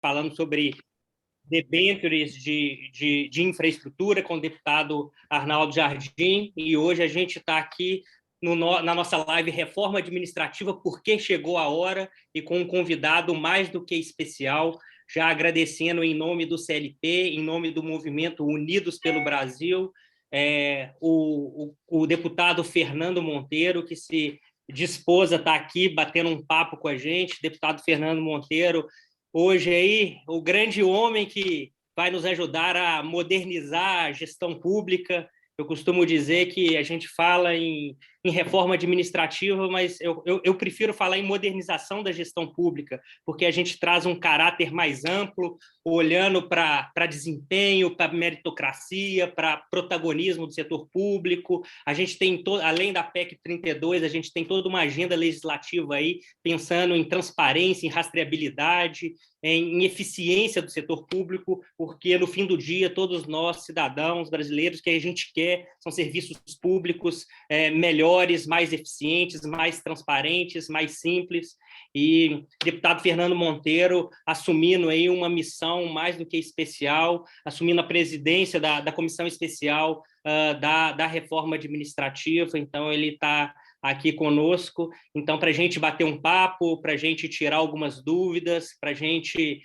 falando sobre debêntures de infraestrutura com o deputado Arnaldo Jardim, e hoje a gente está aqui na nossa live Reforma Administrativa, porque chegou a hora, e com um convidado mais do que especial, já agradecendo em nome do CLP, em nome do movimento Unidos pelo Brasil, o deputado Fernando Monteiro, que se dispôs a estar aqui batendo um papo com a gente. Deputado Fernando Monteiro, hoje aí, o grande homem que vai nos ajudar a modernizar a gestão pública. Eu costumo dizer que a gente fala em reforma administrativa, mas eu prefiro falar em modernização da gestão pública, porque a gente traz um caráter mais amplo, olhando para desempenho, para meritocracia, para protagonismo do setor público. A gente tem, além da PEC 32, a gente tem toda uma agenda legislativa aí, pensando em transparência, em rastreabilidade, em eficiência do setor público, porque, no fim do dia, todos nós, cidadãos brasileiros, que a gente quer são serviços públicos melhores, mais eficientes, mais transparentes, mais simples. E o deputado Fernando Monteiro assumindo aí uma missão mais do que especial, assumindo a presidência da comissão especial da reforma administrativa. Então, ele está aqui conosco. Então, para a gente bater um papo, para a gente tirar algumas dúvidas, para a gente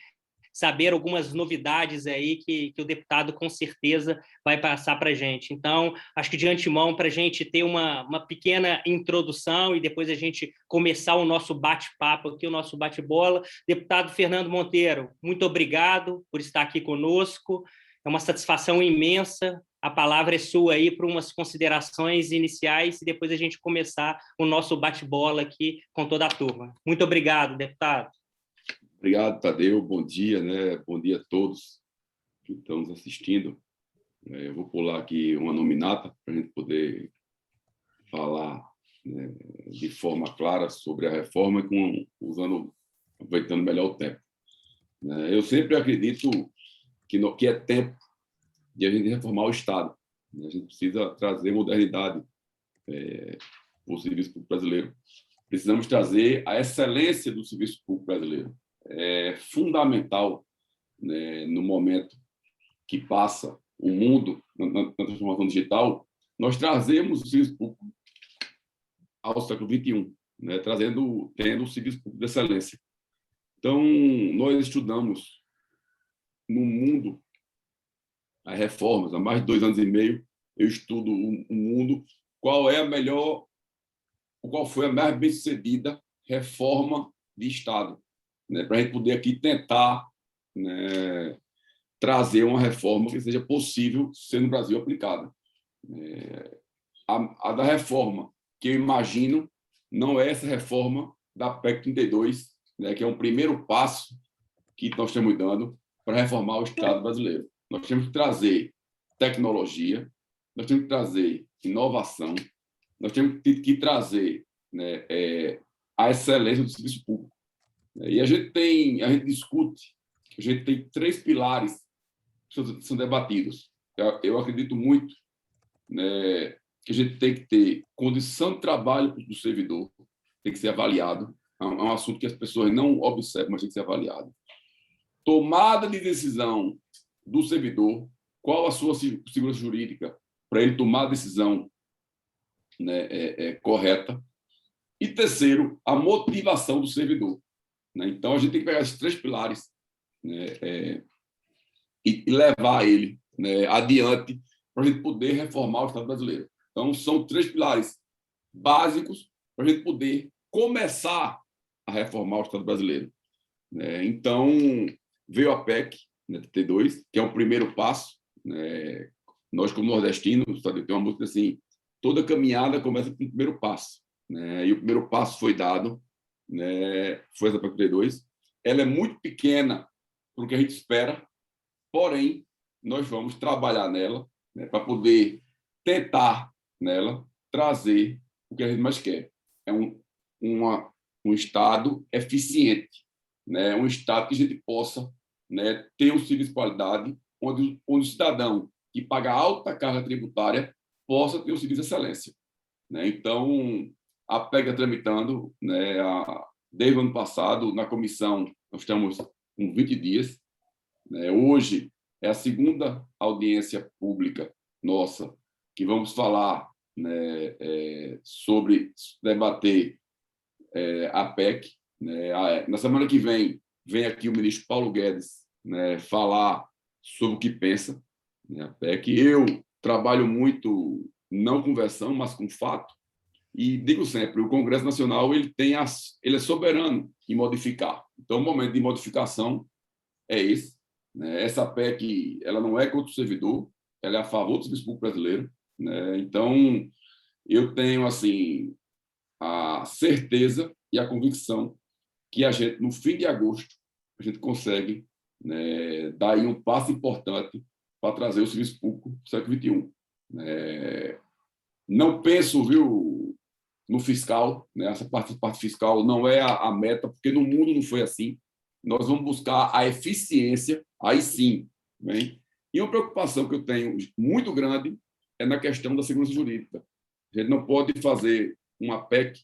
saber algumas novidades aí que o deputado com certeza vai passar para a gente. Então, acho que de antemão, para a gente ter uma pequena introdução e depois a gente começar o nosso bate-papo aqui, o nosso bate-bola. Deputado Fernando Monteiro, muito obrigado por estar aqui conosco. É uma satisfação imensa. A palavra é sua aí para umas considerações iniciais e depois a gente começar o nosso bate-bola aqui com toda a turma. Muito obrigado, deputado. Obrigado, Tadeu. Bom dia, né? Bom dia a todos que estão nos assistindo. Eu vou pular aqui uma nominata para a gente poder falar, né, de forma clara sobre a reforma, aproveitando melhor o tempo. Eu sempre acredito que é tempo de a gente reformar o Estado. A gente precisa trazer modernidade para o serviço público brasileiro. Precisamos trazer a excelência do serviço público brasileiro. É fundamental, né, no momento que passa o mundo na transformação digital, nós trazemos o serviço público ao século XXI, né, tendo o serviço público de excelência. Então, nós estudamos no mundo as reformas. Há mais de 2 anos e meio, eu estudo o mundo, qual foi a mais bem-sucedida reforma de Estado, né, para a gente poder aqui tentar, né, trazer uma reforma que seja possível ser no Brasil aplicada. A da reforma que eu imagino não é essa reforma da PEC 32, né, que é um primeiro passo que nós estamos dando para reformar o Estado brasileiro. Nós temos que trazer tecnologia, nós temos que trazer inovação, nós temos que trazer, né, a excelência do serviço público. E a gente discute, a gente tem 3 pilares que são debatidos. Eu acredito muito, né, que a gente tem que ter condição de trabalho do servidor, tem que ser avaliado. É um assunto que as pessoas não observam, mas tem que ser avaliado. Tomada de decisão do servidor, qual a sua segurança jurídica para ele tomar a decisão, né, correta. E terceiro, a motivação do servidor. Então, a gente tem que pegar esses 3 pilares, né, e levar ele, né, adiante para a gente poder reformar o Estado brasileiro. Então, são 3 pilares básicos para a gente poder começar a reformar o Estado brasileiro. Então, veio a PEC, né, 32, que é o primeiro passo. Nós, como nordestinos, tem uma música assim, toda caminhada começa com o primeiro passo. E o primeiro passo foi dado, né, foi essa PEC 32. Ela é muito pequena para o que a gente espera, porém, nós vamos trabalhar nela, né, para poder tentar nela trazer o que a gente mais quer. É um Estado eficiente, né, um Estado que a gente possa, né, ter um serviço de qualidade, onde o cidadão que paga alta carga tributária possa ter um serviço de excelência. Então, a PEC está tramitando, né, desde o ano passado, na comissão, nós estamos com 20 dias. Né? Hoje é a segunda audiência pública nossa que vamos falar, né, sobre debater a PEC. Né? Na semana que vem aqui o ministro Paulo Guedes, né, falar sobre o que pensa, né, a PEC. Eu trabalho muito não com versão, mas com fato, e digo sempre, o Congresso Nacional ele é soberano em modificar. Então, o momento de modificação é esse. Né? Essa PEC ela não é contra o servidor, ela é a favor do serviço público brasileiro. Né? Então, eu tenho assim a certeza e a convicção que a gente, no fim de agosto, a gente consegue, né, dar aí um passo importante para trazer o serviço público do século XXI. Não penso, viu, no fiscal, né? Essa parte fiscal não é a meta, porque no mundo não foi assim. Nós vamos buscar a eficiência, aí sim. Bem? E uma preocupação que eu tenho muito grande é na questão da segurança jurídica. A gente não pode fazer uma PEC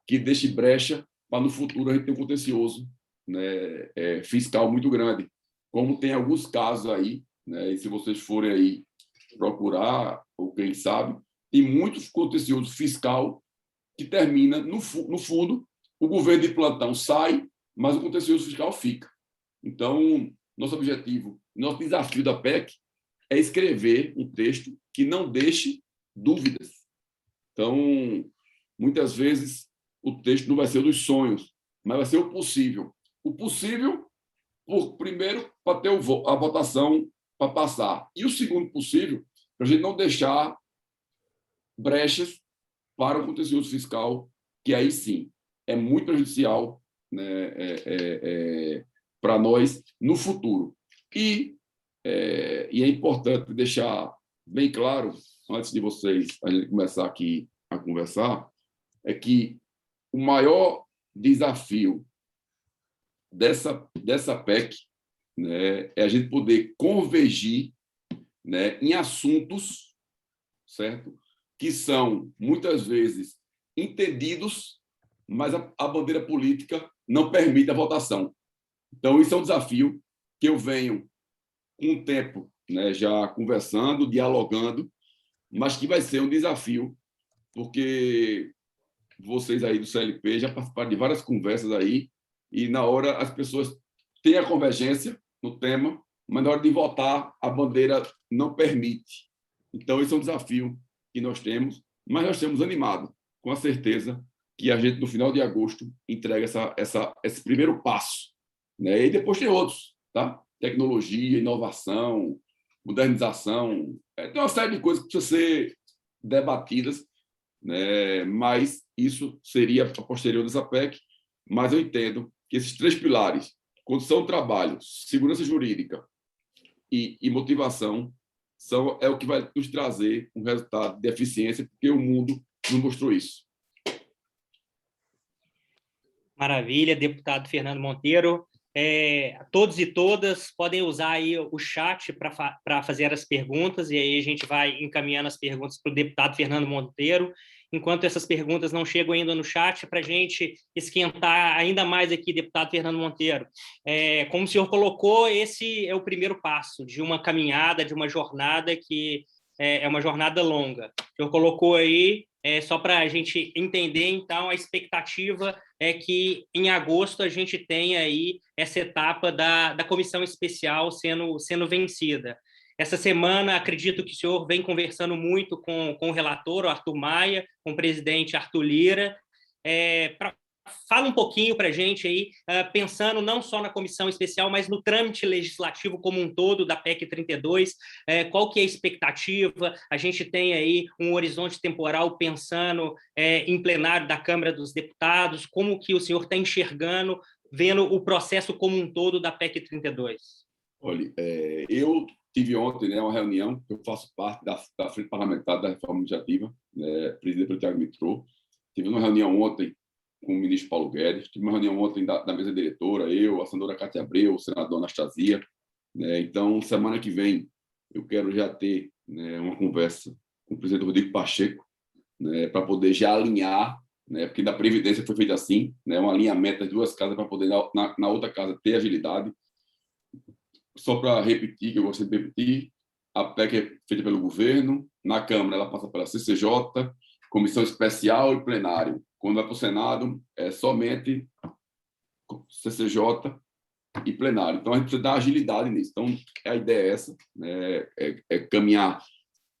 que deixe brecha para no futuro a gente ter um contencioso, né, fiscal muito grande, como tem alguns casos aí, né, e se vocês forem aí procurar, ou quem sabe, tem muitos contenciosos fiscal que termina, no fundo, o governo de plantão sai, mas o contencioso fiscal fica. Então, nosso objetivo, nosso desafio da PEC é escrever um texto que não deixe dúvidas. Então, muitas vezes, o texto não vai ser dos sonhos, mas vai ser o possível. O possível, primeiro, para ter a votação para passar. E o segundo possível, para a gente não deixar brechas para o contencioso fiscal, que aí sim é muito prejudicial, né, para nós no futuro. E é importante deixar bem claro, antes de a gente começar aqui a conversar, é que o maior desafio dessa PEC, né, é a gente poder convergir, né, em assuntos, certo? Que são, muitas vezes, entendidos, mas a bandeira política não permite a votação. Então, isso é um desafio que eu venho com o tempo, né, já conversando, dialogando, mas que vai ser um desafio, porque vocês aí do CLP já participaram de várias conversas aí, e na hora as pessoas têm a convergência no tema, mas na hora de votar, a bandeira não permite. Então, esse é um desafio que nós temos, mas nós estamos animados, com a certeza que a gente, no final de agosto, entrega esse primeiro passo. Né? E depois tem outros, tá? Tecnologia, inovação, modernização, tem uma série de coisas que precisam ser debatidas, né? Mas isso seria a posterior dessa PEC, mas eu entendo que esses três pilares, condição de trabalho, segurança jurídica e motivação, é o que vai nos trazer um resultado de eficiência, porque o mundo nos mostrou isso. Maravilha, deputado Fernando Monteiro. Todos e todas podem usar aí o chat para fazer as perguntas, e aí a gente vai encaminhando as perguntas para o deputado Fernando Monteiro. Enquanto essas perguntas não chegam ainda no chat, para a gente esquentar ainda mais aqui, deputado Fernando Monteiro. Como o senhor colocou, esse é o primeiro passo de uma caminhada, de uma jornada que é uma jornada longa. O senhor colocou aí, só para a gente entender, então, a expectativa é que em agosto a gente tenha aí essa etapa da comissão especial sendo vencida. Essa semana, acredito que o senhor vem conversando muito com o relator, o Arthur Maia, com o presidente Arthur Lira. Fala um pouquinho para a gente aí, pensando não só na comissão especial, mas no trâmite legislativo como um todo da PEC 32, qual que é a expectativa? A gente tem aí um horizonte temporal pensando em plenário da Câmara dos Deputados, como que o senhor está enxergando, vendo o processo como um todo da PEC 32? Olha, eu tive ontem, né, uma reunião, que eu faço parte da Frente Parlamentar da Reforma Legislativa, né, presidida pelo Thiago Mitrô. Tive uma reunião ontem com o ministro Paulo Guedes, tive uma reunião ontem da mesa diretora, eu, a senadora Cátia Abreu, o senador Anastasia. Né? Então, semana que vem, eu quero já ter, né, uma conversa com o presidente Rodrigo Pacheco, né, para poder já alinhar, né, porque da Previdência foi feito assim, né, um alinhamento das duas casas para poder, na outra casa, ter agilidade. só para repetir, que eu gosto de repetir, a PEC é feita pelo governo, na Câmara ela passa pela CCJ, comissão especial e plenário. Quando vai para o Senado, é somente CCJ e plenário. Então, a gente precisa dar agilidade nisso. Então, a ideia é essa, né? É caminhar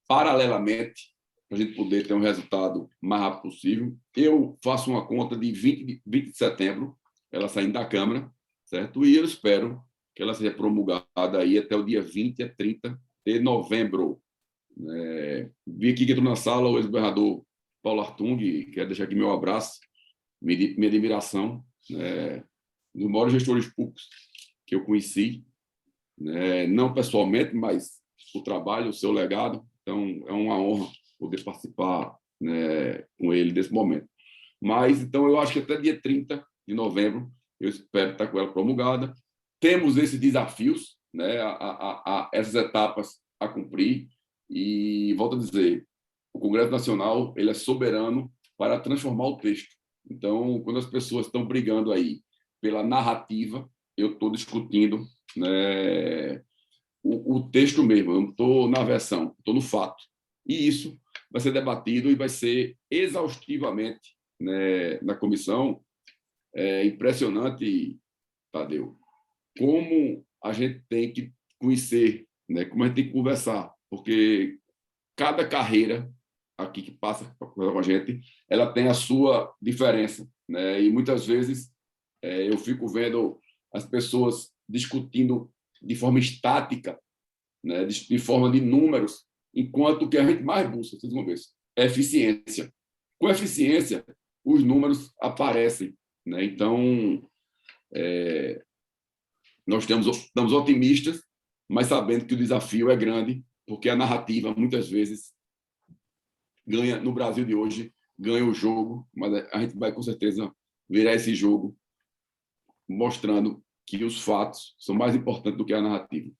paralelamente para a gente poder ter um resultado mais rápido possível. Eu faço uma conta de 20 de setembro, ela saindo da Câmara, certo? E eu espero que ela seja promulgada aí até o dia 20 a 30 de novembro. Vi aqui que entrou na sala o ex-governador Paulo Artung, quero deixar aqui meu abraço, minha admiração, dos maiores gestores públicos que eu conheci, não pessoalmente, mas o trabalho, o seu legado. Então, é uma honra poder participar, com ele desse momento. Mas, então, eu acho que até dia 30 de novembro, eu espero estar com ela promulgada. Temos esses desafios, essas etapas a cumprir, e, volto a dizer, o Congresso Nacional ele é soberano para transformar o texto. Então, quando as pessoas estão brigando aí pela narrativa, eu estou discutindo, o texto mesmo, eu não estou na versão, estou no fato. E isso vai ser debatido e vai ser exaustivamente, na comissão. É impressionante, Tadeu, como a gente tem que conhecer, como a gente tem que conversar, porque cada carreira aqui que passa com a gente, ela tem a sua diferença, e muitas vezes eu fico vendo as pessoas discutindo de forma estática, de forma de números, enquanto o que a gente mais busca, vocês vão ver, é eficiência. Com eficiência, os números aparecem, Então, nós estamos otimistas, mas sabendo que o desafio é grande, porque a narrativa, muitas vezes, ganha, no Brasil de hoje, ganha o jogo, mas a gente vai, com certeza, virar esse jogo mostrando que os fatos são mais importantes do que a narrativa.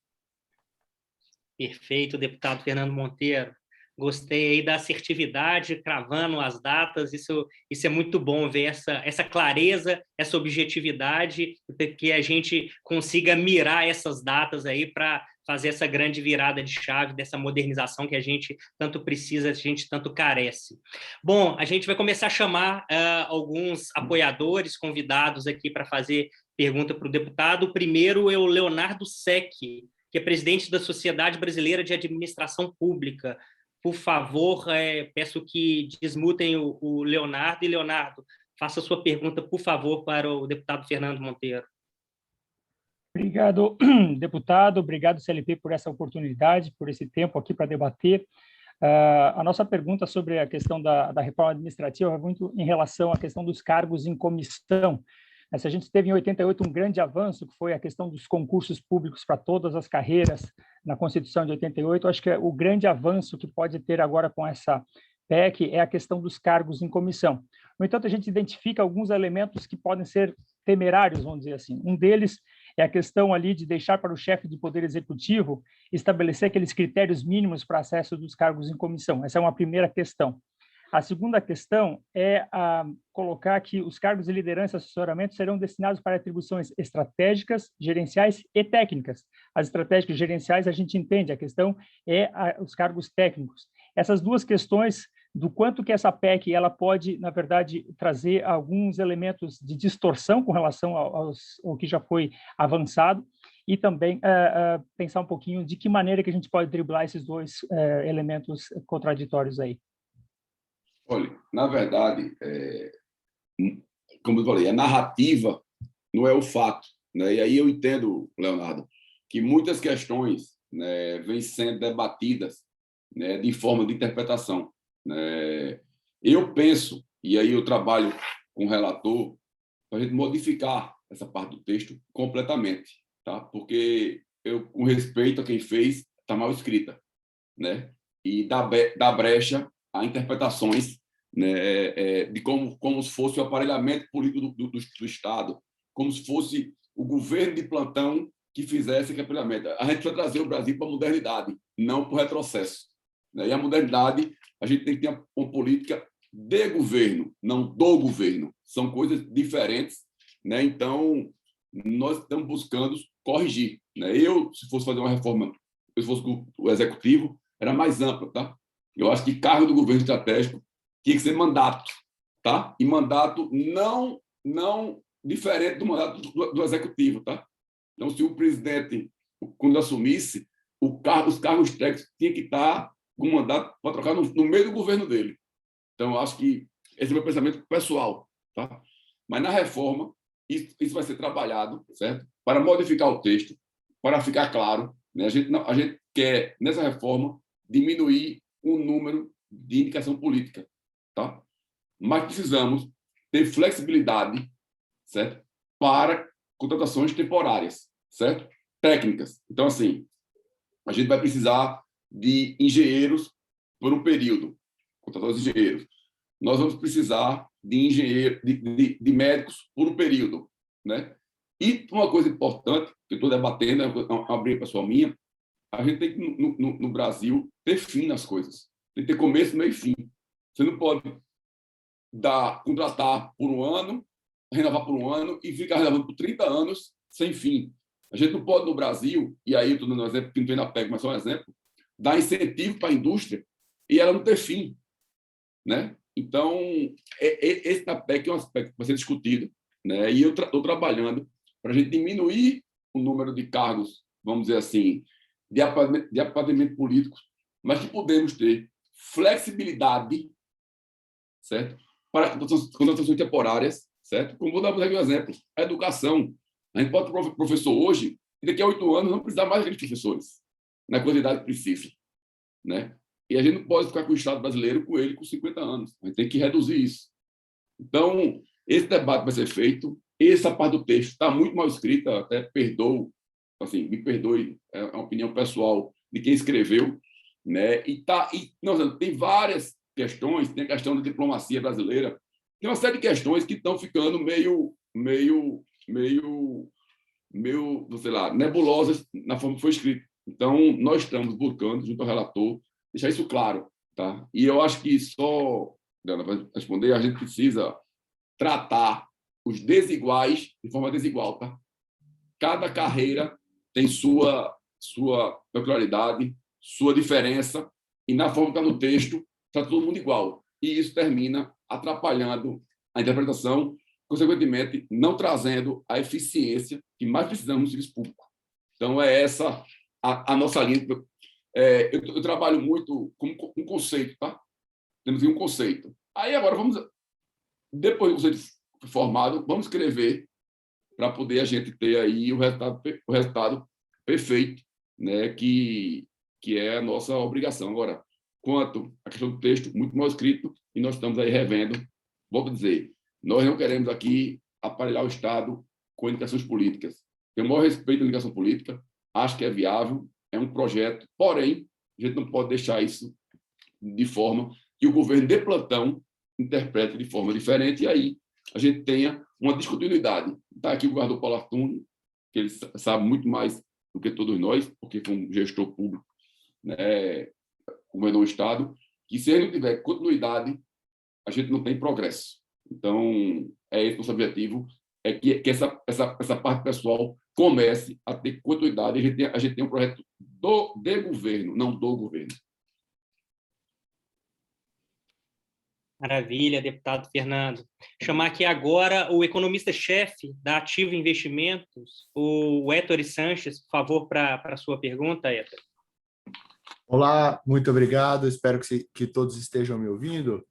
Perfeito, deputado Fernando Monteiro. Gostei aí da assertividade, cravando as datas. Isso é muito bom ver essa clareza, essa objetividade, que a gente consiga mirar essas datas aí para fazer essa grande virada de chave dessa modernização que a gente tanto precisa, a gente tanto carece. Bom, a gente vai começar a chamar alguns apoiadores, convidados aqui para fazer pergunta para o deputado. O primeiro é o Leonardo Sec, que é presidente da Sociedade Brasileira de Administração Pública. Por favor, peço que desmutem o Leonardo. E, Leonardo, faça a sua pergunta, por favor, para o deputado Fernando Monteiro. Obrigado, deputado. Obrigado, CLP, por essa oportunidade, por esse tempo aqui para debater. A nossa pergunta sobre a questão da reforma administrativa é muito em relação à questão dos cargos em comissão. Se a gente teve em 88 um grande avanço, que foi a questão dos concursos públicos para todas as carreiras na Constituição de 88, acho que o grande avanço que pode ter agora com essa PEC é a questão dos cargos em comissão. No entanto, a gente identifica alguns elementos que podem ser temerários, vamos dizer assim. Um deles é a questão ali de deixar para o chefe do Poder Executivo estabelecer aqueles critérios mínimos para acesso dos cargos em comissão. Essa é uma primeira questão. A segunda questão é colocar que os cargos de liderança e assessoramento serão destinados para atribuições estratégicas, gerenciais e técnicas. As estratégicas e gerenciais a gente entende, a questão é os cargos técnicos. Essas duas questões do quanto que essa PEC ela pode, na verdade, trazer alguns elementos de distorção com relação ao que já foi avançado e também pensar um pouquinho de que maneira que a gente pode driblar esses dois elementos contraditórios aí. Olha, na verdade, como eu falei, a narrativa não é o fato, E aí eu entendo, Leonardo, que muitas questões vêm sendo debatidas de forma de interpretação. Eu penso, e aí eu trabalho com o relator, para a gente modificar essa parte do texto completamente, tá? Porque eu, com respeito a quem fez, está mal escrita, E dá brecha a interpretações de como se fosse o aparelhamento político do Estado, como se fosse o governo de plantão que fizesse esse aparelhamento. A gente precisa trazer o Brasil para a modernidade, não para o retrocesso. E a modernidade, a gente tem que ter uma política de governo, não do governo. São coisas diferentes. Então, nós estamos buscando corrigir, né? Eu, se fosse fazer uma reforma, se fosse o executivo, era mais ampla, tá? Eu acho que cargo do governo estratégico tinha que ser mandato, tá? E mandato não diferente do mandato do executivo, tá? Então, se o presidente, quando assumisse, os cargos técnicos tinham que estar com mandato para trocar no meio do governo dele. Então, eu acho que esse é o meu pensamento pessoal, tá? Mas na reforma, isso vai ser trabalhado, certo? Para modificar o texto, para ficar claro, né? A gente quer, nessa reforma, diminuir o número de indicação política, tá? Mas precisamos ter flexibilidade, certo? Para contratações temporárias, certo? Técnicas. Então, assim, a gente vai precisar de engenheiros por um período, contratadores de engenheiros. Nós vamos precisar de médicos por um período, né? E uma coisa importante, que eu estou debatendo, é uma briga pessoal minha, a gente tem que, no Brasil, ter fim nas coisas. Tem que ter começo, meio e fim. Você não pode contratar por um ano, renovar por um ano e ficar renovando por 30 anos sem fim. A gente não pode, no Brasil, e aí eu estou dando um exemplo que não tem na PEC, mas só um exemplo, dar incentivo para a indústria e ela não ter fim, né? Então, esse da PEC é um aspecto que vai ser discutido, né? E eu estou trabalhando para a gente diminuir o número de cargos, vamos dizer assim, de apartamento políticos, mas que podemos ter flexibilidade, certo? Para contratações temporárias, certo? Como vou dar um exemplo, a educação. A gente pode ter professor hoje e daqui a 8 anos não precisar mais daqueles professores, na quantidade que precisa, né? E a gente não pode ficar com o Estado brasileiro com ele com 50 anos. A gente tem que reduzir isso. Então, esse debate vai ser feito. Essa parte do texto está muito mal escrita, até assim, me perdoe, é uma opinião pessoal de quem escreveu, né? Não, tem várias questões, tem a questão da diplomacia brasileira, tem uma série de questões que estão ficando meio, sei lá, nebulosas na forma que foi escrito. Então, nós estamos buscando, junto ao relator, deixar isso claro, tá? E eu acho que só, Dana, para responder, a gente precisa tratar os desiguais de forma desigual, tá? Cada carreira tem sua peculiaridade, sua diferença, e na forma que está no texto, está todo mundo igual. E isso termina atrapalhando a interpretação, consequentemente, não trazendo a eficiência que mais precisamos no serviço público. Então, é essa a nossa linha. Eu trabalho muito com um conceito, tá? Temos um conceito. Aí, agora, depois do conceito formado, vamos escrever para poder a gente ter aí o resultado perfeito, né? Que é a nossa obrigação. Agora, quanto à questão do texto, muito mal escrito, e nós estamos aí revendo. Volto a dizer, nós não queremos aqui aparelhar o Estado com indicações políticas. Tenho o maior respeito à indicação política, acho que é viável, é um projeto, porém, a gente não pode deixar isso de forma que o governo de plantão interprete de forma diferente, e aí a gente tenha uma descontinuidade. Está aqui o governador Paulo Artung, que ele sabe muito mais do que todos nós, porque foi um gestor público, né, governou o Estado, que se ele não tiver continuidade, a gente não tem progresso. Então, é esse o nosso objetivo, é que essa parte pessoal comece a ter continuidade, a gente tem um projeto de governo, não do governo. Maravilha, deputado Fernando. Chamar aqui agora o economista-chefe da Ativa Investimentos, o Héctor Sanches, por favor, para a sua pergunta, Héctor. Olá, muito obrigado, espero que todos estejam me ouvindo.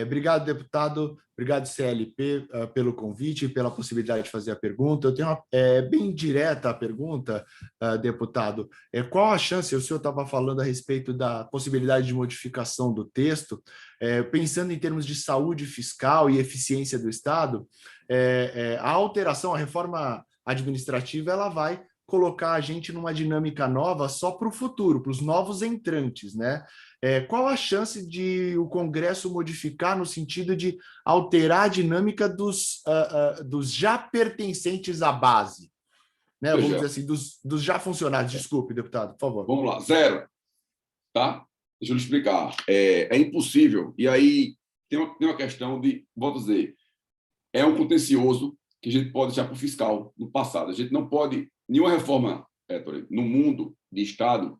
Obrigado, deputado, obrigado, CLP, pelo convite e pela possibilidade de fazer a pergunta. Eu tenho uma bem direta a pergunta, deputado. Qual a chance, o senhor estava falando a respeito da possibilidade de modificação do texto, pensando em termos de saúde fiscal e eficiência do Estado, a alteração, a reforma administrativa, ela vai colocar a gente numa dinâmica nova só para o futuro, para os novos entrantes, né? Qual a chance de o Congresso modificar no sentido de alterar a dinâmica dos já pertencentes à base? Né? Vamos dizer assim, dos já funcionários. Desculpe, deputado, por favor. Vamos lá, zero. Tá? Deixa eu lhe explicar. É impossível. E aí tem uma questão de, vou dizer, é um contencioso que a gente pode deixar para o fiscal no passado. A gente não pode... Nenhuma reforma, no mundo de Estado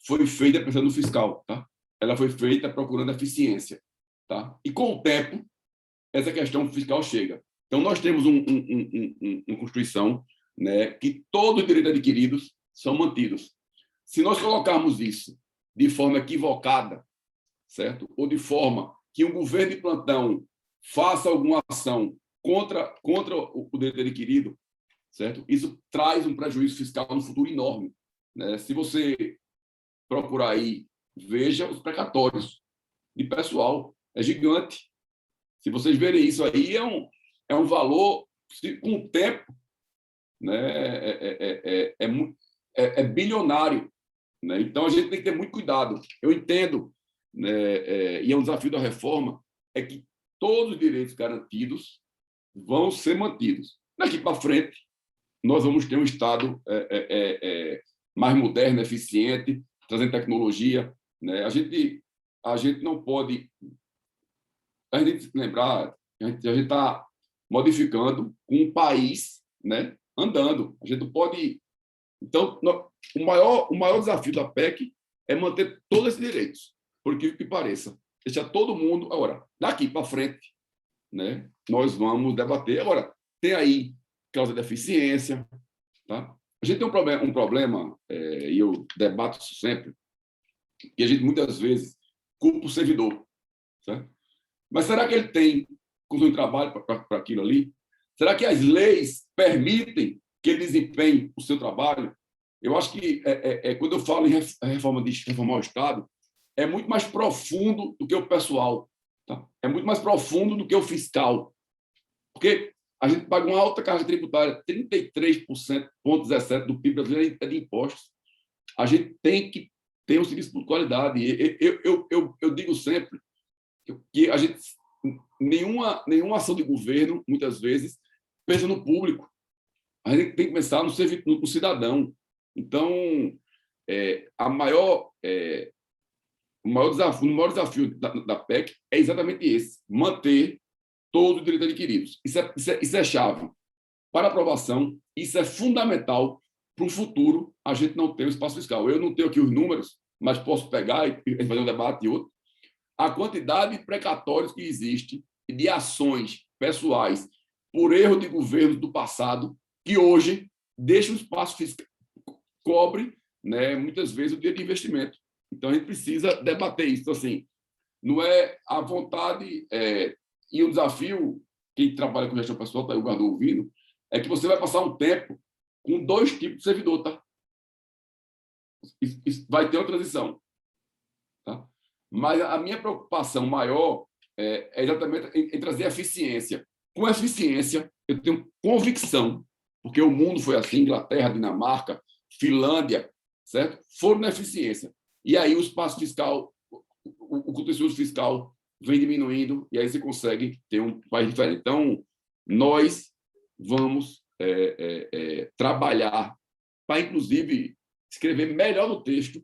foi feita pensando no fiscal, tá? Ela foi feita procurando eficiência, tá? E, com o tempo, essa questão fiscal chega. Então, nós temos uma Constituição, né, que todos os direitos adquiridos são mantidos. Se nós colocarmos isso de forma equivocada, certo? Ou de forma que um governo de plantão faça alguma ação contra o direito adquirido, certo? Isso traz um prejuízo fiscal no futuro enorme, né? Se você procurar aí, veja os precatórios de pessoal, é gigante. Se vocês verem isso aí, é um valor, com o tempo, né, é bilionário, né? Então, a gente tem que ter muito cuidado. Eu entendo, né, e é um desafio da reforma, é que todos os direitos garantidos vão ser mantidos. Daqui para frente, nós vamos ter um Estado mais moderno, eficiente, trazendo tecnologia, né? A gente não pode... A gente tem que lembrar, a gente está modificando com um país, né, andando. A gente não pode... Então, o maior desafio da PEC é manter todos esses direitos, por incrível que pareça. Deixar todo mundo... Agora, daqui para frente, né, nós vamos debater. Agora, tem aí causa de eficiência, tá? A gente tem um problema, e eu debato isso sempre, que a gente muitas vezes culpa o servidor, certo? Mas será que ele tem condição de trabalho para aquilo ali? Será que as leis permitem que ele desempenhe o seu trabalho? Eu acho que, quando eu falo em reformar o Estado, é muito mais profundo do que o pessoal, tá? É muito mais profundo do que o fiscal. Porque a gente paga uma alta carga tributária, 33,17% do PIB brasileiro é de impostos. A gente tem que ter um serviço de qualidade. Eu digo sempre que a gente... Nenhuma ação de governo, muitas vezes, pensa no público. A gente tem que pensar no cidadão. Então, o maior desafio da PEC é exatamente esse: manter todos os direitos adquiridos. Isso é chave para aprovação, isso é fundamental para o futuro a gente não ter o espaço fiscal. Eu não tenho aqui os números, mas posso pegar e fazer um debate e outro. A quantidade de precatórios que existe e de ações pessoais por erro de governos do passado que hoje deixam o espaço fiscal, cobre, né, muitas vezes o dinheiro de investimento. Então, a gente precisa debater isso. Então, assim, não é a vontade e um desafio, quem trabalha com gestão pessoal, está aí o Gardô ouvindo, é que você vai passar um tempo com 2 tipos de servidor, tá? Isso vai ter uma transição, tá? Mas a minha preocupação maior é exatamente em trazer eficiência. Com eficiência, eu tenho convicção, porque o mundo foi assim, Inglaterra, Dinamarca, Finlândia, certo? Foram na eficiência. E aí o espaço fiscal, o conteúdo fiscal vem diminuindo, e aí você consegue ter um país diferente. Então, nós vamos trabalhar para, inclusive, escrever melhor no texto,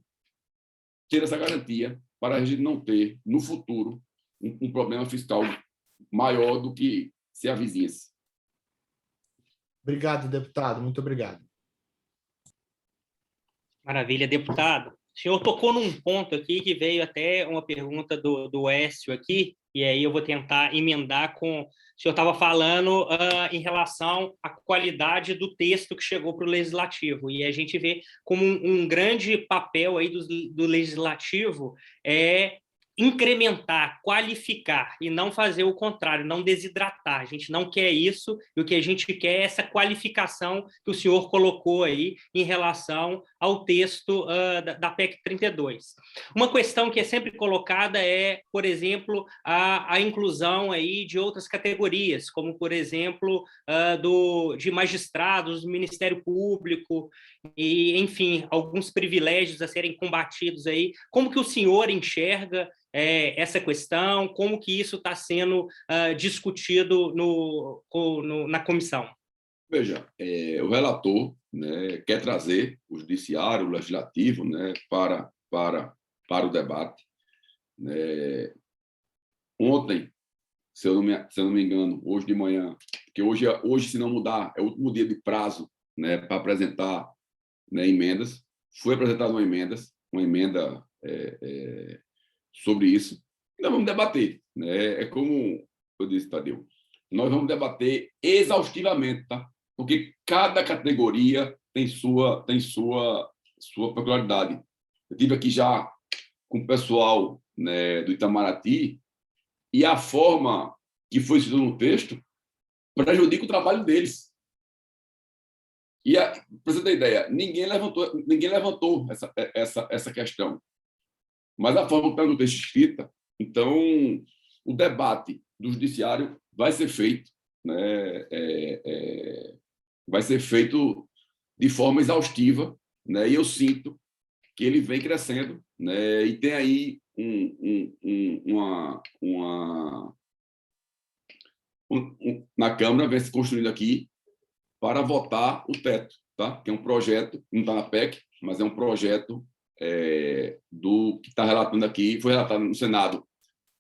ter essa garantia, para a gente não ter, no futuro, um problema fiscal maior do que se avizinha-se. Obrigado, deputado. Muito obrigado. Maravilha, deputado. O senhor tocou num ponto aqui que veio até uma pergunta do Écio aqui, e aí eu vou tentar emendar com... O senhor estava falando em relação à qualidade do texto que chegou para o Legislativo, e a gente vê como um grande papel aí do Legislativo incrementar, qualificar e não fazer o contrário, não desidratar. A gente não quer isso, e o que a gente quer é essa qualificação que o senhor colocou aí em relação ao texto da PEC 32. Uma questão que é sempre colocada é, por exemplo, a inclusão aí de outras categorias, como, por exemplo, de magistrados, do Ministério Público, e, enfim, alguns privilégios a serem combatidos aí. Como que o senhor enxerga essa questão, como que isso está sendo discutido na comissão? Veja, o relator, né, quer trazer o judiciário, o legislativo, né, para o debate. Ontem se eu não me engano, hoje de manhã, porque hoje, se não mudar, é o último dia de prazo, né, para apresentar, né, emendas. Foi apresentada uma emenda sobre isso. E nós vamos debater, né? É como eu disse, Tadeu, nós vamos debater exaustivamente, tá? Porque cada categoria tem sua peculiaridade. Eu estive aqui já com o pessoal, né, do Itamaraty, e a forma que foi escrito no texto prejudica o trabalho deles. E, para você ter ideia, ninguém levantou essa questão. Mas a forma que está no texto escrita, então, o debate do judiciário vai ser feito, né, vai ser feito de forma exaustiva, né, e eu sinto que ele vem crescendo, né, e tem aí na Câmara vem se construindo aqui para votar o teto, tá? Que é um projeto, não está na PEC, mas é um projeto do que está relatando aqui, foi relatado no Senado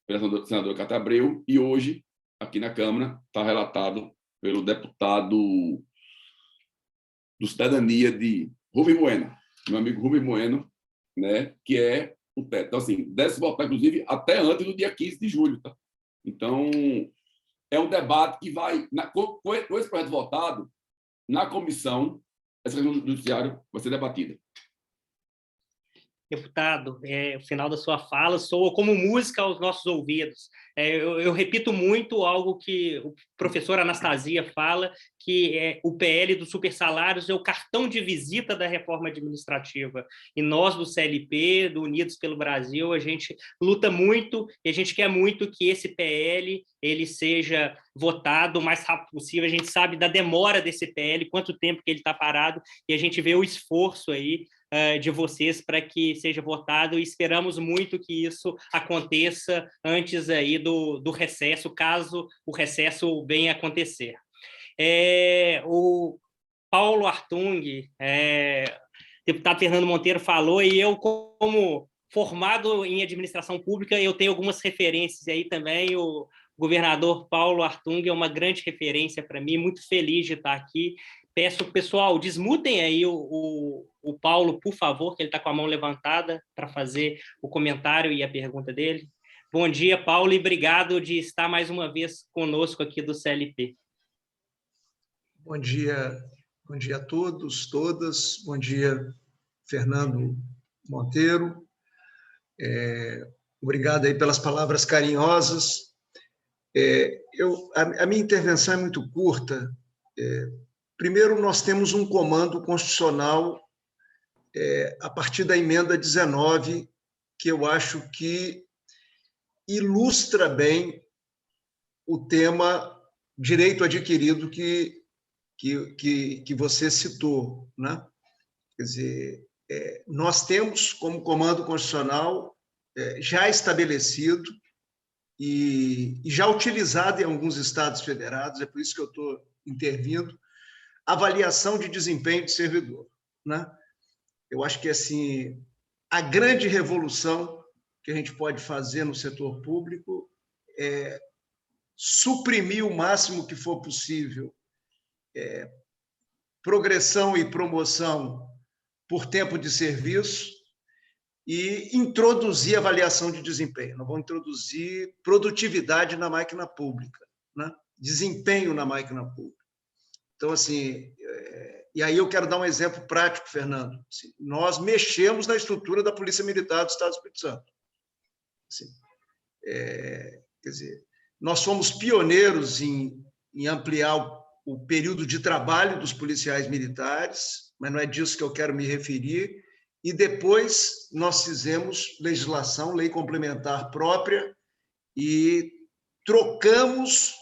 pelo senador Cátia Abreu, e hoje, aqui na Câmara, está relatado pelo deputado do Cidadania de Rubem Bueno, meu amigo Rubem Bueno, né, que é o teto. Então, assim, deve se votar, inclusive, até antes do dia 15 de julho. Tá? Então, é um debate que vai... Com esse projeto votado, na comissão, essa questão do judiciário vai ser debatida. Deputado, o final da sua fala soa como música aos nossos ouvidos. Eu repito muito algo que o professor Anastasia fala, que o PL dos supersalários é o cartão de visita da reforma administrativa. E nós, do CLP, do Unidos pelo Brasil, a gente luta muito e a gente quer muito que esse PL ele seja votado o mais rápido possível. A gente sabe da demora desse PL, quanto tempo que ele está parado, e a gente vê o esforço aí de vocês para que seja votado, e esperamos muito que isso aconteça antes aí do recesso, caso o recesso venha a acontecer. O Paulo Hartung, deputado Fernando Monteiro falou, e eu, como formado em administração pública, eu tenho algumas referências aí também. O governador Paulo Hartung é uma grande referência para mim, muito feliz de estar aqui. Peço, pessoal, desmutem aí o Paulo, por favor, que ele está com a mão levantada para fazer o comentário e a pergunta dele. Bom dia, Paulo, e obrigado de estar mais uma vez conosco aqui do CLP. Bom dia a todos, todas. Bom dia, Fernando Monteiro. Obrigado aí pelas palavras carinhosas. A minha intervenção é muito curta. Primeiro, nós temos um comando constitucional a partir da emenda 19, que eu acho que ilustra bem o tema direito adquirido que você citou, né? Quer dizer, nós temos como comando constitucional já estabelecido e já utilizado em alguns estados federados, é por isso que eu estou intervindo, avaliação de desempenho de servidor, né? Eu acho que assim a grande revolução que a gente pode fazer no setor público é suprimir o máximo que for possível progressão e promoção por tempo de serviço e introduzir avaliação de desempenho. Nós vamos introduzir produtividade na máquina pública, né? Desempenho na máquina pública. Então, assim, e aí eu quero dar um exemplo prático, Fernando. Assim, nós mexemos na estrutura da Polícia Militar do Estado do Espírito Santo. Assim, quer dizer, nós fomos pioneiros em ampliar o período de trabalho dos policiais militares, mas não é disso que eu quero me referir. E depois nós fizemos legislação, lei complementar própria, e trocamos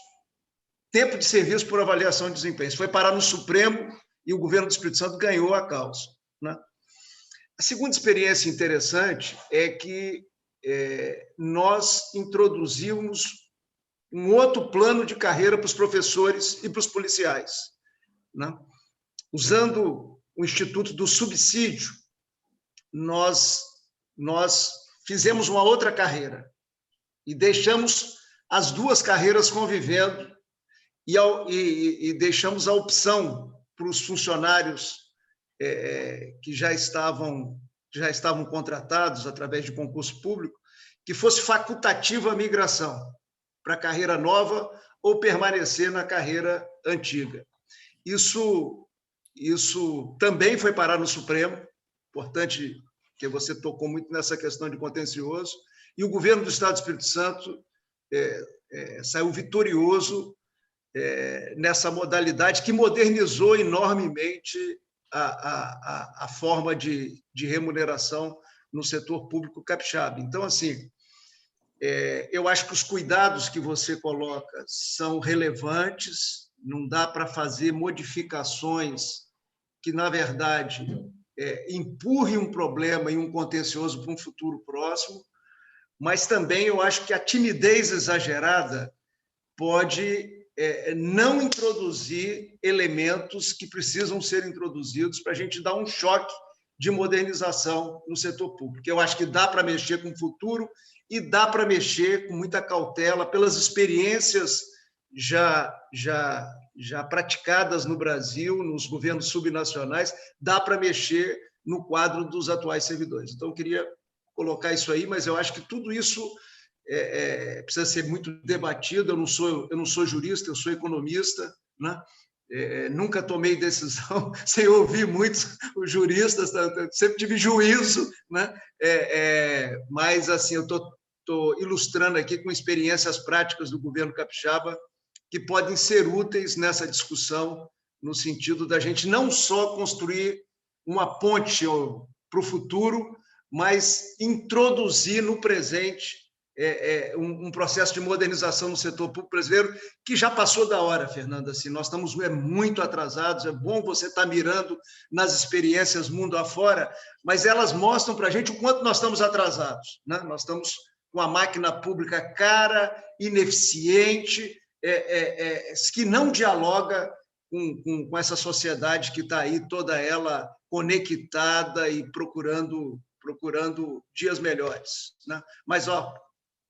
tempo de serviço por avaliação de desempenho. Isso foi parar no Supremo e o governo do Espírito Santo ganhou a causa, né? A segunda experiência interessante é que nós introduzimos um outro plano de carreira para os professores e para os policiais, né? Usando o Instituto do Subsídio, nós fizemos uma outra carreira e deixamos as duas carreiras convivendo e deixamos a opção para os funcionários que já estavam contratados através de concurso público, que fosse facultativa a migração para a carreira nova ou permanecer na carreira antiga. Isso também foi parar no Supremo, importante que você tocou muito nessa questão de contencioso, e o governo do Estado do Espírito Santo saiu vitorioso nessa modalidade que modernizou enormemente a forma de remuneração no setor público capixaba. Então, assim, eu acho que os cuidados que você coloca são relevantes, não dá para fazer modificações que, na verdade, empurrem um problema e um contencioso para um futuro próximo, mas também eu acho que a timidez exagerada pode não introduzir elementos que precisam ser introduzidos para a gente dar um choque de modernização no setor público. Eu acho que dá para mexer com o futuro e dá para mexer com muita cautela pelas experiências já praticadas no Brasil, nos governos subnacionais, dá para mexer no quadro dos atuais servidores. Então, eu queria colocar isso aí, mas eu acho que tudo isso precisa ser muito debatido. Eu não sou jurista, eu sou economista, né? Nunca tomei decisão sem ouvir muitos os juristas, sempre tive juízo, né? Mas assim, eu estou ilustrando aqui com experiências práticas do governo capixaba que podem ser úteis nessa discussão, no sentido da gente não só construir uma ponte para o futuro, mas introduzir no presente um processo de modernização no setor público brasileiro que já passou da hora, Fernanda. Assim, nós estamos muito atrasados. É bom você estar mirando nas experiências mundo afora, mas elas mostram para a gente o quanto nós estamos atrasados, né? Nós estamos com a máquina pública cara, ineficiente, que não dialoga com essa sociedade que está aí, toda ela conectada e procurando dias melhores, né? Mas,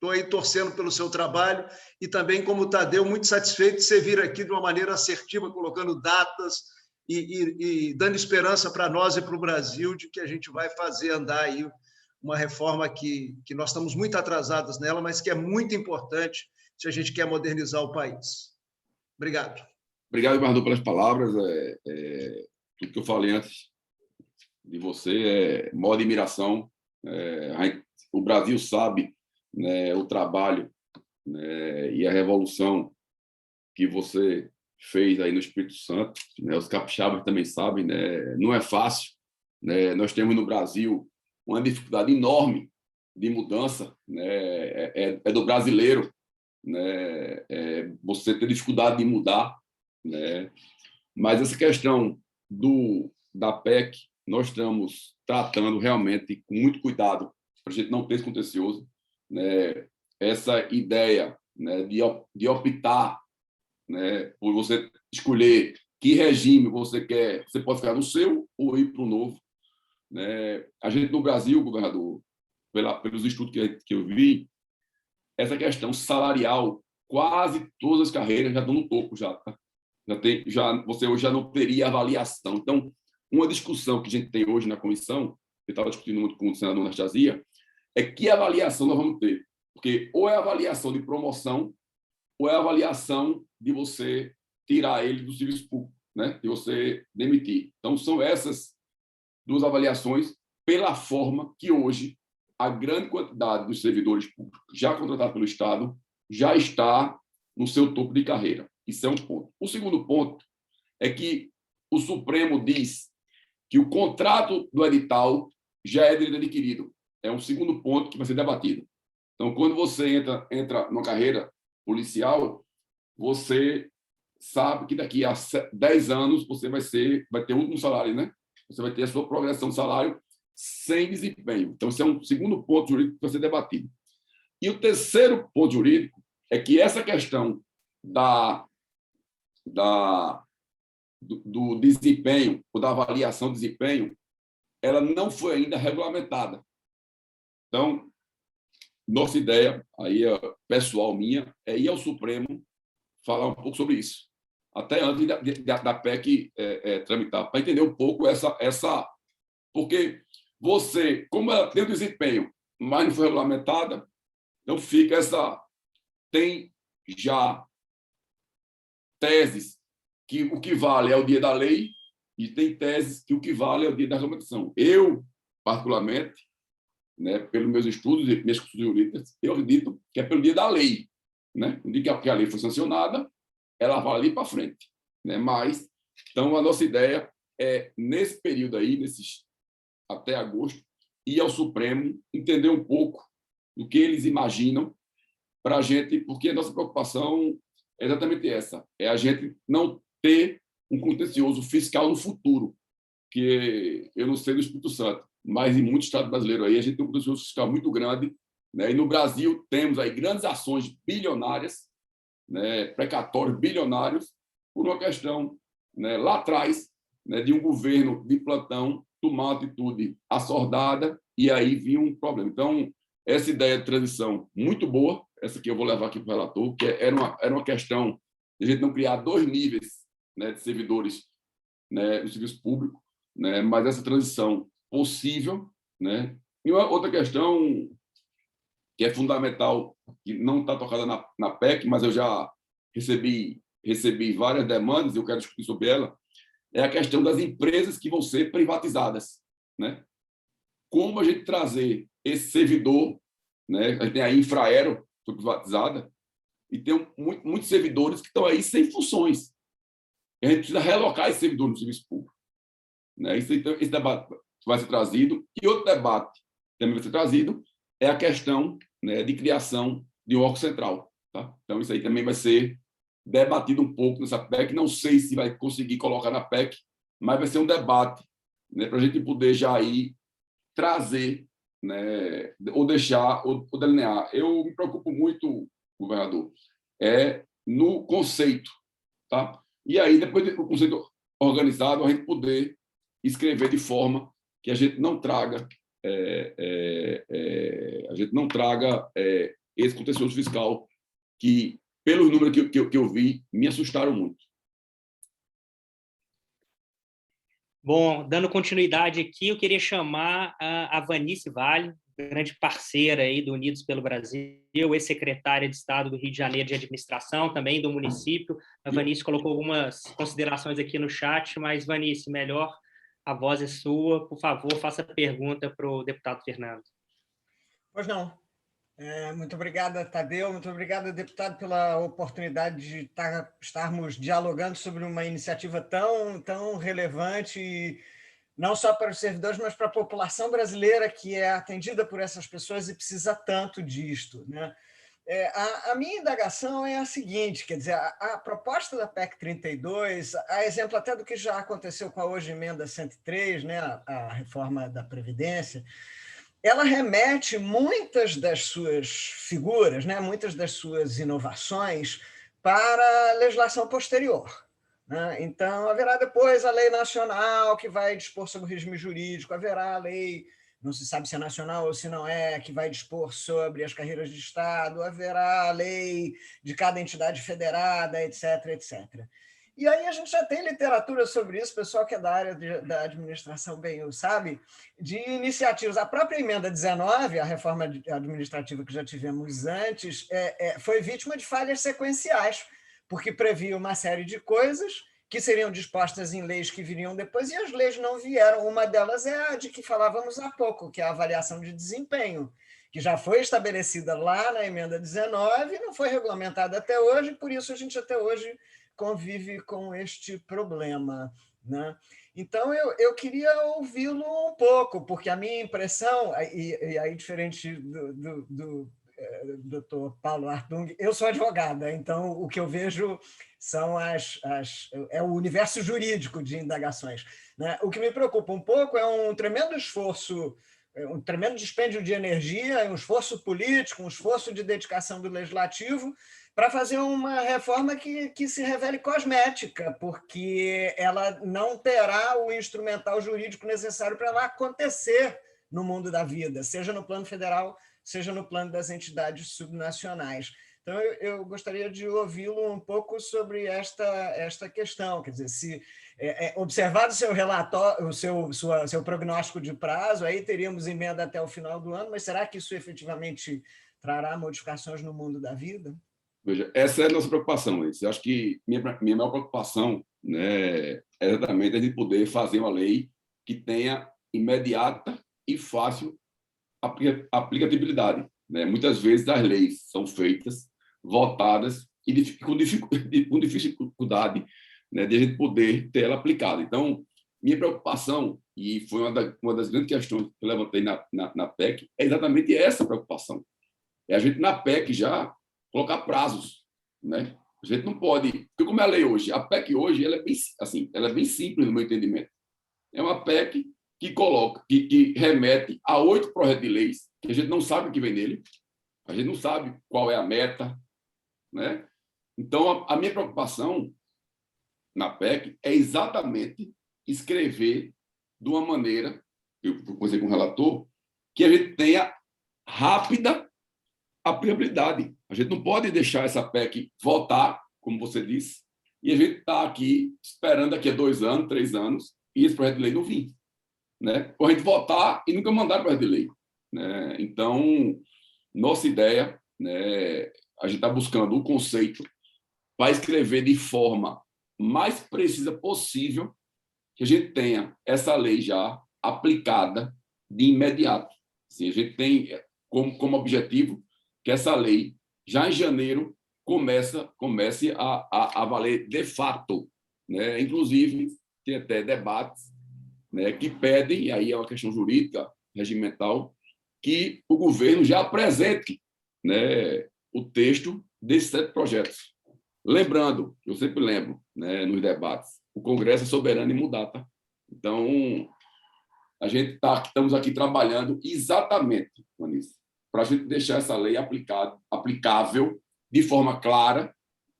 estou aí torcendo pelo seu trabalho e também, como o Tadeu, muito satisfeito de você vir aqui de uma maneira assertiva, colocando datas e dando esperança para nós e para o Brasil de que a gente vai fazer andar aí uma reforma que nós estamos muito atrasados nela, mas que é muito importante se a gente quer modernizar o país. Obrigado. Obrigado, Eduardo, pelas palavras. Tudo que eu falei antes de você é maior admiração. O Brasil sabe, né, o trabalho, né, e a revolução que você fez aí no Espírito Santo, né, os capixabas também sabem, né, não é fácil, né, nós temos no Brasil uma dificuldade enorme de mudança, né, do brasileiro, né, você ter dificuldade de mudar, né, mas essa questão da PEC nós estamos tratando realmente com muito cuidado para a gente não ter esse contencioso, né, essa ideia, né, de optar, né, por você escolher que regime você quer, você pode ficar no seu ou ir para o novo, né? A gente no Brasil, governador, pelos estudos que eu vi, essa questão salarial, quase todas as carreiras já estão no topo, tá? Você hoje já não teria avaliação. Então, uma discussão que a gente tem hoje na comissão, eu estava discutindo muito com o senador Anastasia, é que avaliação nós vamos ter. Porque ou é avaliação de promoção, ou é avaliação de você tirar ele do serviço público, né? De você demitir. Então, são essas duas avaliações pela forma que hoje a grande quantidade dos servidores públicos já contratados pelo Estado já está no seu topo de carreira. Isso é um ponto. O segundo ponto é que o Supremo diz que o contrato do edital já é direito adquirido. É um segundo ponto que vai ser debatido. Então, quando você entra numa carreira policial, você sabe que daqui a 10 anos você vai ter o último salário, né? Você vai ter a sua progressão de salário sem desempenho. Então, esse é um segundo ponto jurídico que vai ser debatido. E o terceiro ponto jurídico é que essa questão do desempenho, ou da avaliação de desempenho, ela não foi ainda regulamentada. Então, nossa ideia, aí pessoal minha, é ir ao Supremo falar um pouco sobre isso, até antes da PEC tramitar, para entender um pouco essa... Porque você, como ela tem o desempenho, mas não foi regulamentada, então fica essa... Tem já teses que o que vale é o dia da lei e tem teses que o que vale é o dia da regulamentação. Eu, particularmente, né, pelos meus estudos e minhas consultas jurídicas, eu acredito que é pelo dia da lei. Né? No dia que a lei foi sancionada, ela vai ali para frente. Né? Mas, então, a nossa ideia é, nesse período aí, até agosto, ir ao Supremo, entender um pouco do que eles imaginam para a gente, porque a nossa preocupação é exatamente essa, é a gente não ter um contencioso fiscal no futuro, que eu não sei do Espírito Santo, mas em muitos estados brasileiros aí a gente tem um contencioso fiscal muito grande, né? E no Brasil temos aí grandes ações bilionárias, né? Precatórios bilionários, por uma questão, né, lá atrás, né, de um governo de plantão tomar uma atitude assordada e aí vinha um problema. Então, essa ideia de transição muito boa, essa que eu vou levar aqui para o relator, que era uma questão de a gente não criar 2 níveis, né, de servidores, né, no serviço público, né, mas essa transição possível. Né? E uma outra questão que é fundamental, que não está tocada na PEC, mas eu já recebi várias demandas e eu quero discutir sobre ela, é a questão das empresas que vão ser privatizadas. Né? Como a gente trazer esse servidor, né? A gente tem a Infraero, foi privatizada, e tem muitos servidores que estão aí sem funções. E a gente precisa realocar esse servidor no serviço público. Né? Esse debate vai ser trazido. E outro debate que também vai ser trazido é a questão, né, de criação de um órgão central. Tá? Então, isso aí também vai ser debatido um pouco nessa PEC. Não sei se vai conseguir colocar na PEC, mas vai ser um debate, né, para a gente poder já ir trazer, né, ou deixar, ou delinear. Eu me preocupo muito, governador, no conceito. Tá? E aí, depois do conceito organizado, a gente poder escrever de forma que a gente não traga esse contencioso fiscal que, pelos números que eu vi, me assustaram muito. Bom, dando continuidade aqui, eu queria chamar a Vanice Vale, grande parceira aí do Unidos pelo Brasil, ex-secretária de Estado do Rio de Janeiro de Administração, também do município. A Vanice colocou algumas considerações aqui no chat, mas, Vanice, melhor, a voz é sua. Por favor, faça a pergunta para o deputado Fernando. Pois não. Muito obrigada, Tadeu. Muito obrigada, deputado, pela oportunidade de estarmos dialogando sobre uma iniciativa tão relevante, não só para os servidores, mas para a população brasileira que é atendida por essas pessoas e precisa tanto disto. Né? A minha indagação é a seguinte, quer dizer, a proposta da PEC 32, a exemplo até do que já aconteceu com a hoje emenda 103, né, a reforma da Previdência, ela remete muitas das suas figuras, né, muitas das suas inovações para a legislação posterior. Né? Então, haverá depois a lei nacional que vai dispor sobre o regime jurídico, haverá a lei, não se sabe se é nacional ou se não é, que vai dispor sobre as carreiras de Estado, haverá a lei de cada entidade federada, etc., etc. E aí a gente já tem literatura sobre isso, o pessoal que é da área da administração bem o sabe, de iniciativas. A própria emenda 19, a reforma administrativa que já tivemos antes, foi vítima de falhas sequenciais, porque previa uma série de coisas que seriam dispostas em leis que viriam depois, e as leis não vieram. Uma delas é a de que falávamos há pouco, que é a avaliação de desempenho, que já foi estabelecida lá na emenda 19 e não foi regulamentada até hoje, por isso a gente até hoje convive com este problema. Né? Então, eu queria ouvi-lo um pouco, porque a minha impressão, e aí diferente do doutor Paulo Hartung, eu sou advogada, então o que eu vejo são é o universo jurídico de indagações. Né? O que me preocupa um pouco é um tremendo esforço, um tremendo dispêndio de energia, um esforço político, um esforço de dedicação do legislativo para fazer uma reforma que se revele cosmética, porque ela não terá o instrumental jurídico necessário para ela acontecer no mundo da vida, seja no plano federal, seja no plano das entidades subnacionais. Então, eu gostaria de ouvi-lo um pouco sobre esta questão, quer dizer, se observado o seu relatório, seu prognóstico de prazo, aí teríamos emenda até o final do ano, mas será que isso efetivamente trará modificações no mundo da vida? Veja, essa é a nossa preocupação, Luiz. Eu acho que minha maior preocupação, né, é exatamente a gente poder fazer uma lei que tenha imediata e fácil aplicabilidade, né? Muitas vezes as leis são feitas, votadas e com dificuldade, né, de a gente poder ter ela aplicada. Então, minha preocupação, e foi uma das grandes questões que eu levantei na PEC, é exatamente essa preocupação. É a gente, na PEC, já colocar prazos, né? A gente não pode... Porque como é a lei hoje, a PEC hoje ela é bem simples, no meu entendimento. É uma PEC que remete a 8 projetos de leis, que a gente não sabe o que vem nele, a gente não sabe qual é a meta, né? Então, a minha preocupação na PEC é exatamente escrever de uma maneira, eu conversei com o relator, que a gente tenha rápida aplicabilidade. A gente não pode deixar essa PEC votar, como você disse, e a gente está aqui esperando daqui a 2 anos, 3 anos, e esse projeto de lei não vir, né? Ou a gente votar e nunca mandar o projeto de lei, né? Então, nossa ideia, né, a gente está buscando um conceito para escrever de forma mais precisa possível que a gente tenha essa lei já aplicada de imediato. Assim, a gente tem como objetivo que essa lei, já em janeiro, comece a valer de fato, né? Inclusive, tem até debates, né, que pedem, e aí é uma questão jurídica, regimental, que o governo já apresente, né, o texto desses 7 projetos. Lembrando, eu sempre lembro, né, nos debates, o Congresso é soberano e mudata. Então, estamos aqui trabalhando exatamente, Vanessa, para a gente deixar essa lei aplicável de forma clara,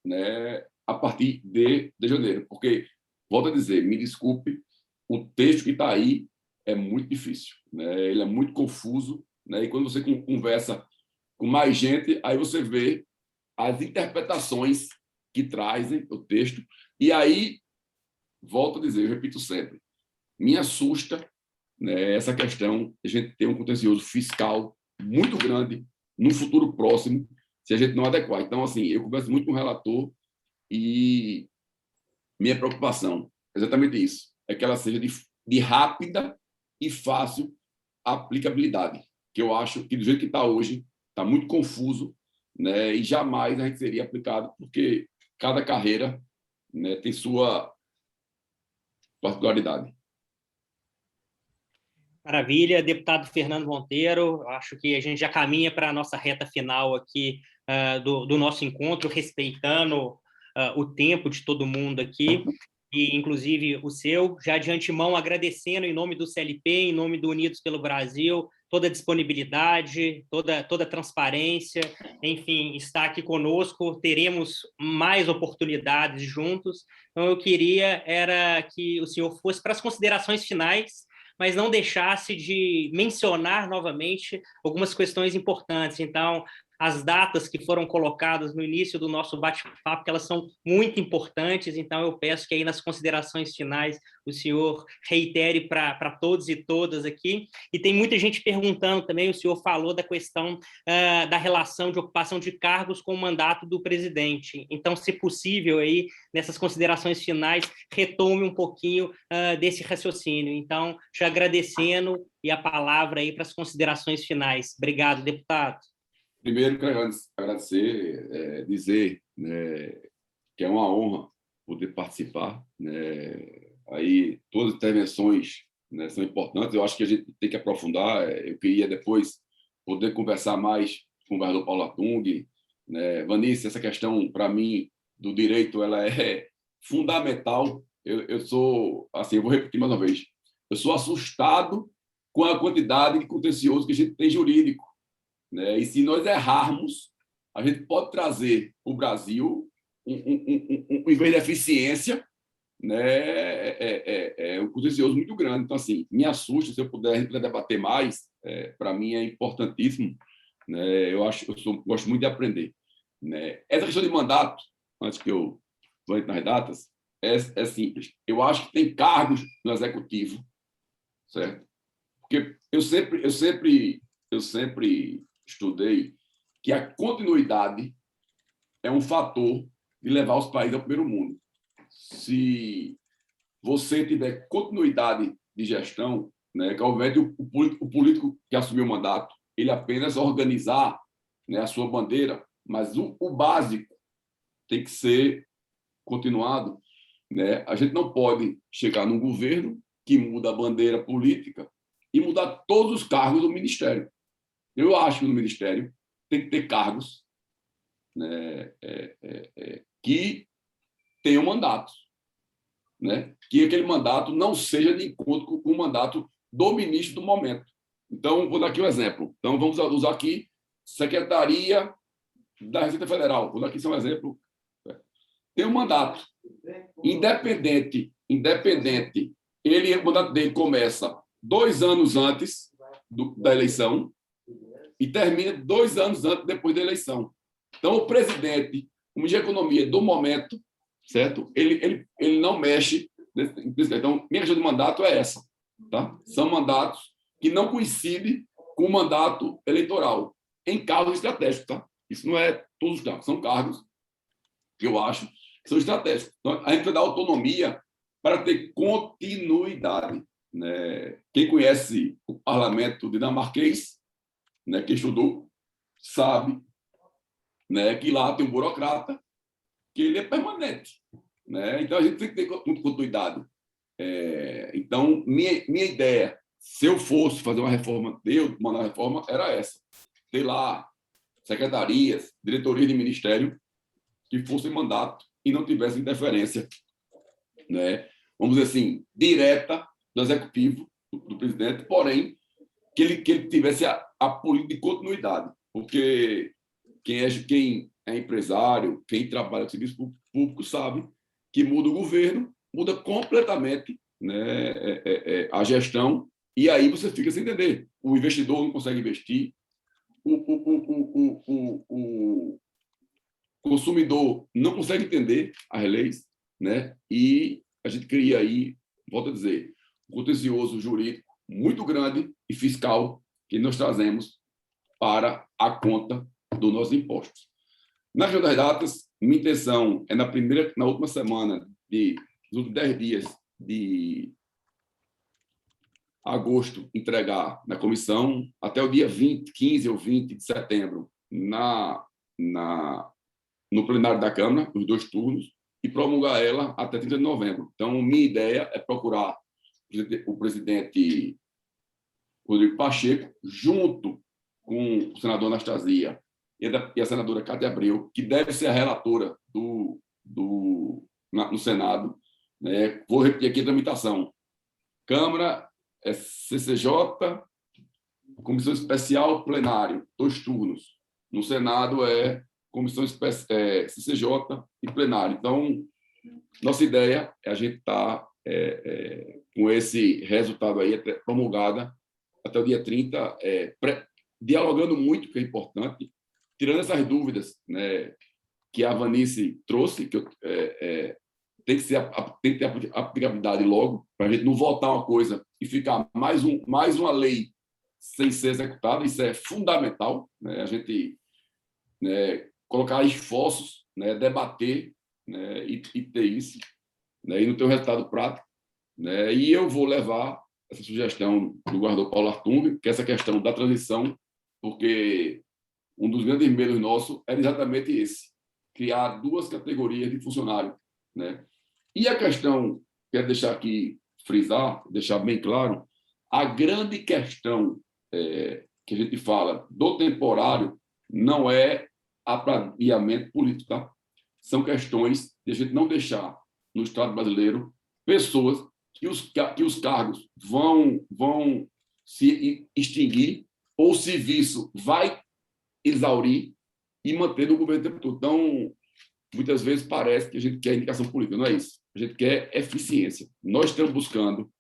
né, a partir de janeiro. Porque, volto a dizer, me desculpe, o texto que está aí é muito difícil, né? Ele é muito confuso, né? E quando você conversa com mais gente, aí você vê as interpretações que trazem o texto. E aí, volto a dizer, eu repito sempre, me assusta, né, essa questão de a gente ter um contencioso fiscal muito grande no futuro próximo, se a gente não adequar. Então, assim, eu converso muito com o relator e minha preocupação é exatamente isso, é que ela seja de rápida e fácil aplicabilidade, que eu acho que do jeito que está hoje, está muito confuso, né, e jamais a gente seria aplicado, porque cada carreira, né, tem sua particularidade. Maravilha, deputado Fernando Monteiro, acho que a gente já caminha para a nossa reta final aqui do nosso encontro, respeitando o tempo de todo mundo aqui, e inclusive o seu, já de antemão agradecendo em nome do CLP, em nome do Unidos pelo Brasil, toda a disponibilidade, toda a transparência, enfim, está aqui conosco, teremos mais oportunidades juntos. Então, eu queria que o senhor fosse para as considerações finais, mas não deixasse de mencionar novamente algumas questões importantes. Então, as datas que foram colocadas no início do nosso bate-papo, que elas são muito importantes, então eu peço que aí nas considerações finais o senhor reitere para todos e todas aqui. E tem muita gente perguntando também, o senhor falou da questão da relação de ocupação de cargos com o mandato do presidente. Então, se possível, aí, nessas considerações finais, retome um pouquinho desse raciocínio. Então, te agradecendo e a palavra aí para as considerações finais. Obrigado, deputado. Primeiro, quero agradecer, dizer, né, que é uma honra poder participar, né? Aí todas as intervenções, né, são importantes. Eu acho que a gente tem que aprofundar. Eu queria depois poder conversar mais com o governador Paulo Atung, né? Vanessa, essa questão para mim do direito, ela é fundamental. Eu sou, assim, eu vou repetir mais uma vez. Eu sou assustado com a quantidade de contencioso que a gente tem jurídico, né? E se nós errarmos, a gente pode trazer para o Brasil um nível de eficiência, né, um contencioso muito grande. Então, assim, me assusta, se eu puder debater mais, para mim é importantíssimo, né? Gosto muito de aprender, né? Essa questão de mandato, antes que eu vou entrar nas datas, é simples. Eu acho que tem cargos no executivo, certo? Porque eu sempre estudei que a continuidade é um fator de levar os países ao primeiro mundo. Se você tiver continuidade de gestão, né, que ao invés de o político que assumiu o mandato, ele apenas organizar, né, a sua bandeira, mas o básico tem que ser continuado, né? A gente não pode chegar num governo que muda a bandeira política e mudar todos os cargos do ministério. Eu acho que no ministério tem que ter cargos, né, que tenham mandatos, né? Que aquele mandato não seja de encontro com o mandato do ministro do momento. Então, vou dar aqui um exemplo. Então, vamos usar aqui Secretaria da Receita Federal. Vou dar aqui só um exemplo. Tem um mandato independente. O mandato dele começa 2 anos antes da eleição e termina 2 anos antes depois da eleição. Então, o presidente, o ministro da Economia do momento, certo? Ele não mexe. Então, minha questão de mandato é essa, tá? São mandatos que não coincidem com o mandato eleitoral em cargos estratégicos, tá? Isso não é todos os cargos, são cargos que eu acho que são estratégicos. Então, a gente vai dar autonomia para ter continuidade, né? Quem conhece o parlamento dinamarquês, né, quem estudou, sabe, né, que lá tem um burocrata que ele é permanente, né? Então, a gente tem que ter continuidade. Então, minha ideia, se eu fosse fazer uma reforma, mandar uma reforma, era essa. Ter lá secretarias, diretorias de ministério que fossem mandato e não tivessem interferência, né? Vamos dizer assim, direta do executivo, do presidente, porém, que ele tivesse a política de continuidade. Porque quem é empresário, quem trabalha com serviço público, sabe que muda o governo, muda completamente, né, a gestão, e aí você fica sem entender. O investidor não consegue investir, o consumidor não consegue entender as leis, né? E a gente cria aí, volto a dizer, um contencioso jurídico muito grande e fiscal que nós trazemos para a conta dos nossos impostos. Nas das datas, minha intenção é na última semana dos últimos 10 dias de agosto, entregar na comissão até o dia 15 ou 20 de setembro no plenário da Câmara, os 2 turnos, e promulgar ela até 30 de novembro. Então, minha ideia é procurar o presidente Rodrigo Pacheco, junto com o senador Anastasia e a senadora Cátia Abreu, que deve ser a relatora no Senado, né? Vou repetir aqui a tramitação. Câmara, CCJ, Comissão Especial, plenário, 2 turnos. No Senado é Comissão CCJ e plenário. Então, nossa ideia é a gente estar com esse resultado aí promulgada até o dia 30, dialogando muito, que é importante, tirando essas dúvidas, né, que a Vanice trouxe, que tem que ter aplicabilidade logo, para a gente não votar uma coisa e ficar mais uma lei sem ser executada. Isso é fundamental, né? A gente, né, colocar esforços, né, debater, né, e ter isso, né, e não ter um resultado prático, né? E eu vou levar essa sugestão do governador Paulo Artung, que é essa questão da transição, porque um dos grandes medos nossos era exatamente esse, criar 2 categorias de funcionário, né? E a questão, quero deixar aqui, frisar, deixar bem claro, a grande questão que a gente fala do temporário não é apradiamento político, tá? São questões de a gente não deixar no Estado brasileiro pessoas que os cargos vão se extinguir ou o serviço vai exaurir e manter no governo o tempo todo. Então, muitas vezes parece que a gente quer indicação política, não é isso. A gente quer eficiência. Nós estamos buscando,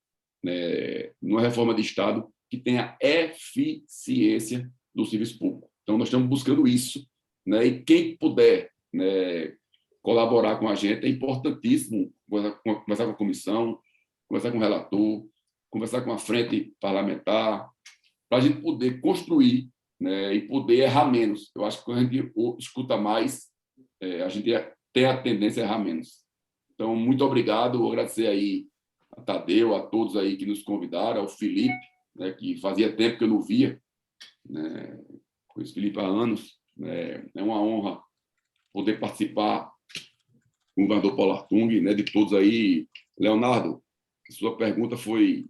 né, uma reforma de Estado que tenha eficiência do serviço público. Então, nós estamos buscando isso, né? E quem puder, né, colaborar com a gente é importantíssimo, conversar com a comissão, conversar com o relator, conversar com a frente parlamentar, para a gente poder construir, né, e poder errar menos. Eu acho que quando a gente escuta mais, a gente tem a tendência a errar menos. Então, muito obrigado, vou agradecer aí a Tadeu, a todos aí que nos convidaram, ao Felipe, né, que fazia tempo que eu não via, né, conheço o Felipe há anos, né, é uma honra poder participar com o governador Paulo Artung, né, de todos aí. Leonardo, sua pergunta foi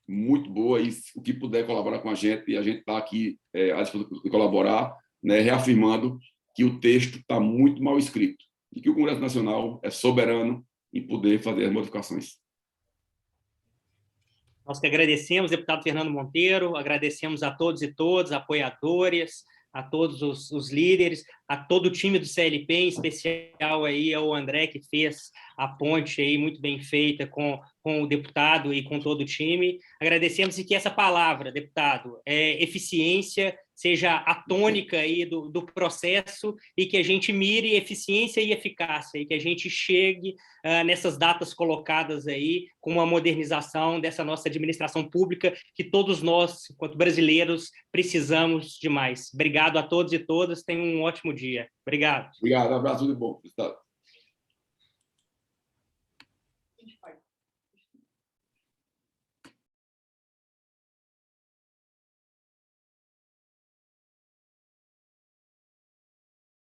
muito boa, e o que puder colaborar com a gente está aqui à disposição de colaborar, né, reafirmando que o texto está muito mal escrito e que o Congresso Nacional é soberano em poder fazer as modificações. Nós que agradecemos, deputado Fernando Monteiro, agradecemos a todos e todas, apoiadores, a todos os líderes, a todo o time do CLP, em especial aí ao André, que fez a ponte aí muito bem feita com o deputado e com todo o time. Agradecemos e que essa palavra, deputado, eficiência, seja a tônica aí do processo e que a gente mire eficiência e eficácia e que a gente chegue nessas datas colocadas aí com uma modernização dessa nossa administração pública que todos nós, enquanto brasileiros, precisamos demais. Obrigado a todos e todas. Tenham um ótimo dia. Obrigado. Obrigado. Um abraço, tudo bom.